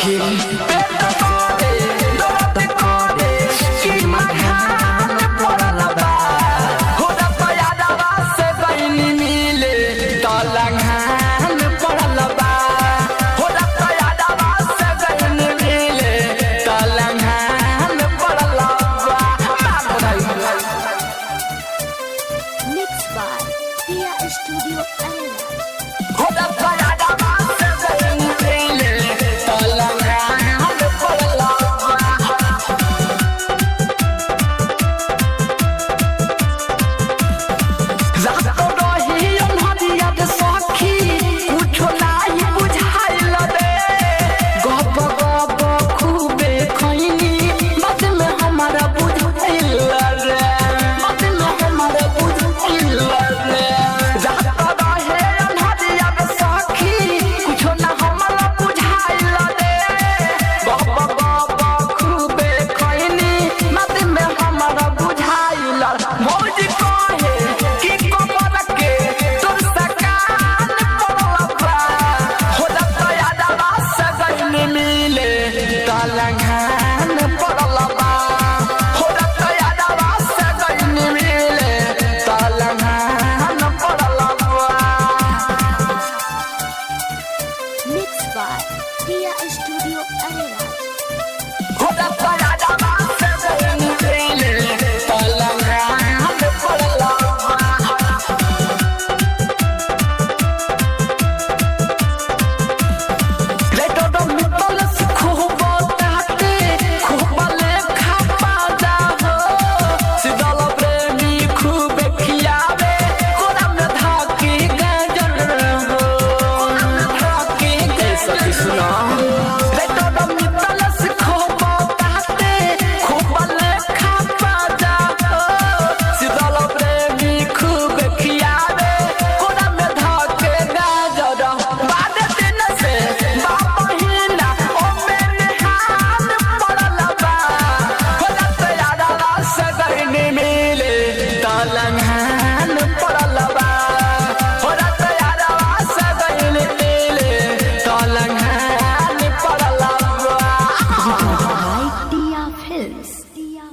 सखी पेट करे दर्द करे कि मखान पड़ल बा हो रब्बा यादवा से गइनी मिले तलंगान पड़ल बा हो रब्बा यादवा से गइनी मिले तलंगान पड़ल बा। Mixed by Tia Studio Arena. हो रब्बा यादवा से गइनी मिले तलंगान पड़ल बा। रात रही अन्हरिया के सखी कुछो नाही बुझाइल रे गप गप खूबे खैनी बात में हमारा बुझाइल रे बात में हमारा बुझाइल रे रात रहे अन्हरिया के सखी कुछो ना हमारा बुझाइल रे गप गप खूबे खैनी बात में हमारा बुझाइल मौज कहे कि कमर के तोर सकान पड़ल बा हो रब्बा यादवा से गइनी मिले तलंगान पड़ल बा हो रब्बा यादवा से गइनी मिले तलंगान पड़ल बा। Mixed by Tia Studio Arena. हो रब्बा यादवा से गइनी मिले तलंगान पड़ल बा। लेटो दो मितल से खूब ताते खूब लेखा पाजा हो सिदल प्रेमी खूब खियावे कोरा में धाकी गाजर हो कोरा में धाकी सखी सुना लेटो दो मितल से खूब ताते खूब लेखा पाजा हो सिदल प्रेमी खूब खियावे कोरा में धाके गाजर बाद दिन से बापहिना ओ मेरे हाथ पड़ल बा हो रब्बा यादवा से गइनी मिले तलंगान पड़ल बा हो रब्बा यादवा से गइनी मिले तलंगान पड़ल बा। By Tia Films. Tia